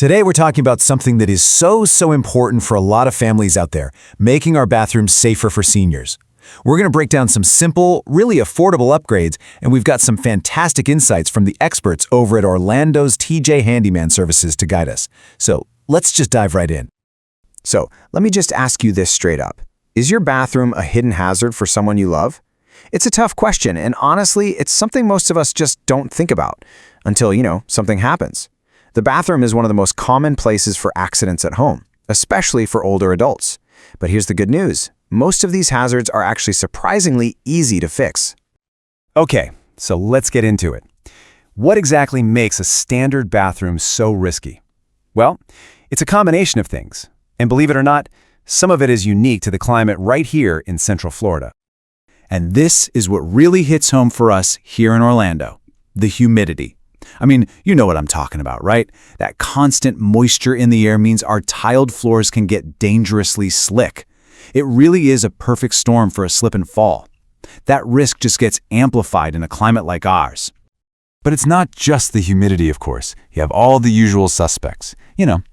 Today we're talking about something that is so important for a lot of families out there, making our bathrooms safer for seniors. We're going to break down some simple, really affordable upgrades, and we've got some fantastic insights from the experts over at Orlando's TJ Handyman Services to guide us. So let's just dive right in. So, let me just ask you this straight up. Is your bathroom a hidden hazard for someone you love? It's a tough question, and honestly, it's something most of us just don't think about until, something happens. The bathroom is one of the most common places for accidents at home, especially for older adults. But here's the good news. Most of these hazards are actually surprisingly easy to fix. Okay, so let's get into it. What exactly makes a standard bathroom so risky? Well, it's a combination of things. And believe it or not, some of it is unique to the climate right here in Central Florida. And this is what really hits home for us here in Orlando, the humidity. I mean, you know what I'm talking about, right? That constant moisture in the air means our tiled floors can get dangerously slick. It really is a perfect storm for a slip and fall. That risk just gets amplified in a climate like ours. But it's not just the humidity, of course. You have all the usual suspects.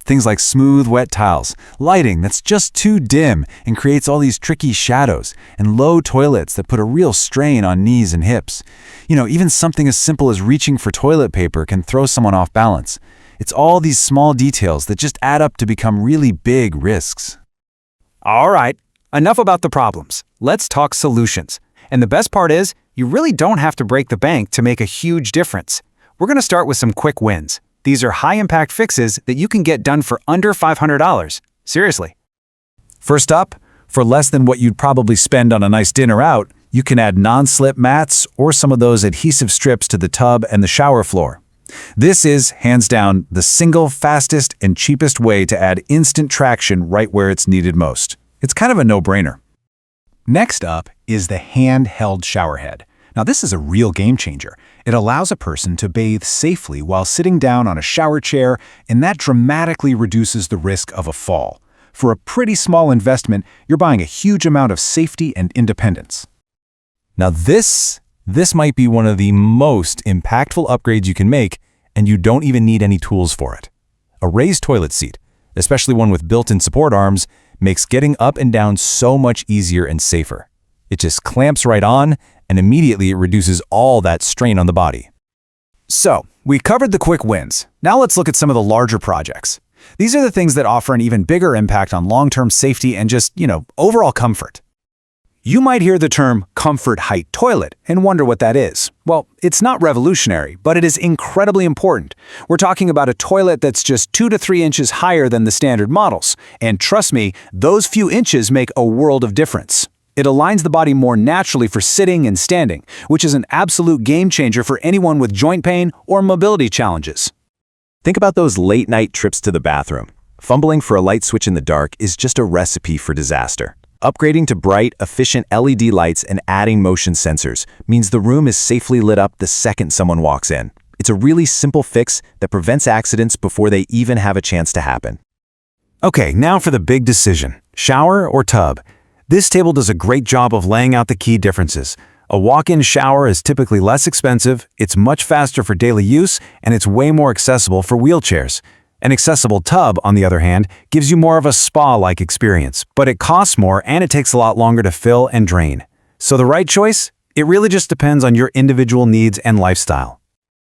Things like smooth, wet tiles, lighting that's just too dim and creates all these tricky shadows, and low toilets that put a real strain on knees and hips. Even something as simple as reaching for toilet paper can throw someone off balance. It's all these small details that just add up to become really big risks. All right, enough about the problems. Let's talk solutions. And the best part is, you really don't have to break the bank to make a huge difference. We're going to start with some quick wins. These are high-impact fixes that you can get done for under $500. Seriously. First up, for less than what you'd probably spend on a nice dinner out, you can add non-slip mats or some of those adhesive strips to the tub and the shower floor. This is, hands down, the single fastest and cheapest way to add instant traction right where it's needed most. It's kind of a no-brainer. Next up is the handheld showerhead. Now this is a real game changer. It allows a person to bathe safely while sitting down on a shower chair, and that dramatically reduces the risk of a fall. For a pretty small investment, you're buying a huge amount of safety and independence. Now this might be one of the most impactful upgrades you can make, and you don't even need any tools for it. A raised toilet seat, especially one with built-in support arms, makes getting up and down so much easier and safer. It just clamps right on, and immediately it reduces all that strain on the body. So, we covered the quick wins. Now let's look at some of the larger projects. These are the things that offer an even bigger impact on long-term safety and just, overall comfort. You might hear the term comfort height toilet and wonder what that is. Well, it's not revolutionary, but it is incredibly important. We're talking about a toilet that's just 2 to 3 inches higher than the standard models. And trust me, those few inches make a world of difference. It aligns the body more naturally for sitting and standing, which is an absolute game changer for anyone with joint pain or mobility challenges. Think about those late-night trips to the bathroom. Fumbling for a light switch in the dark is just a recipe for disaster. Upgrading to bright, efficient LED lights and adding motion sensors means the room is safely lit up the second someone walks in. It's a really simple fix that prevents accidents before they even have a chance to happen. Okay, now for the big decision. Shower or tub? This table does a great job of laying out the key differences. A walk-in shower is typically less expensive, it's much faster for daily use, and it's way more accessible for wheelchairs. An accessible tub, on the other hand, gives you more of a spa-like experience, but it costs more and it takes a lot longer to fill and drain. So the right choice? It really just depends on your individual needs and lifestyle.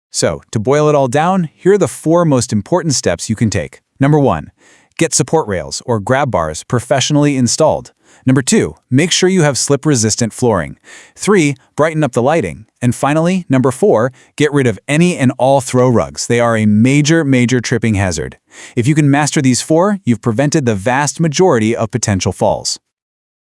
So, to boil it all down, here are the 4 most important steps you can take. Number 1, get support rails or grab bars professionally installed. Number 2, make sure you have slip-resistant flooring. 3, brighten up the lighting. And finally, number 4, get rid of any and all throw rugs. They are a major tripping hazard. If you can master these 4, you've prevented the vast majority of potential falls.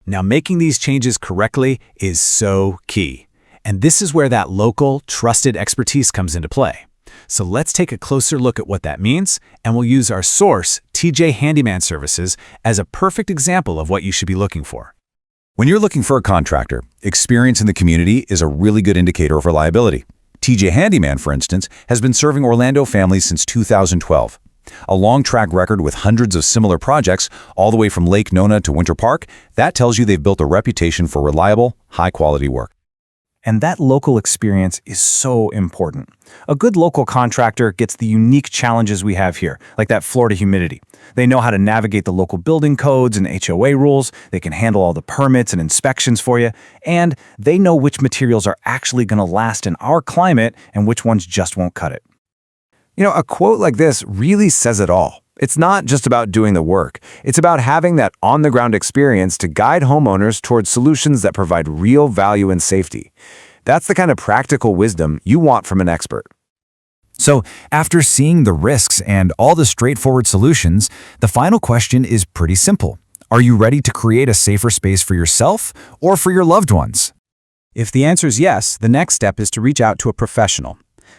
Now, making these changes correctly is so key. And this is where that local, trusted expertise comes into play. So let's take a closer look at what that means, and we'll use our source, TJ Handyman Services, as a perfect example of what you should be looking for. When you're looking for a contractor, experience in the community is a really good indicator of reliability. TJ Handyman, for instance, has been serving Orlando families since 2012. A long track record with hundreds of similar projects, all the way from Lake Nona to Winter Park, that tells you they've built a reputation for reliable, high-quality work. And that local experience is so important. A good local contractor gets the unique challenges we have here, like that floor to humidity. They know how to navigate the local building codes and HOA rules, they can handle all the permits and inspections for you, and they know which materials are actually going to last in our climate and which ones just won't cut it. You know, a quote like this really says it all. It's not just about doing the work. It's about having that on-the-ground experience to guide homeowners towards solutions that provide real value and safety. That's the kind of practical wisdom you want from an expert. So, after seeing the risks and all the straightforward solutions, the final question is pretty simple. Are you ready to create a safer space for yourself or for your loved ones? If the answer is yes, the next step is to reach out to a professional.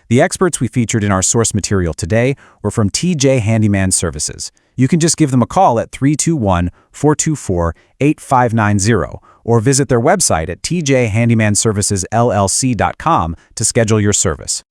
The experts we featured in our source material today were from TJ Handyman Services. You can just give them a call at 321-424-8590 or visit their website at tjhandymanservicesllc.com to schedule your service.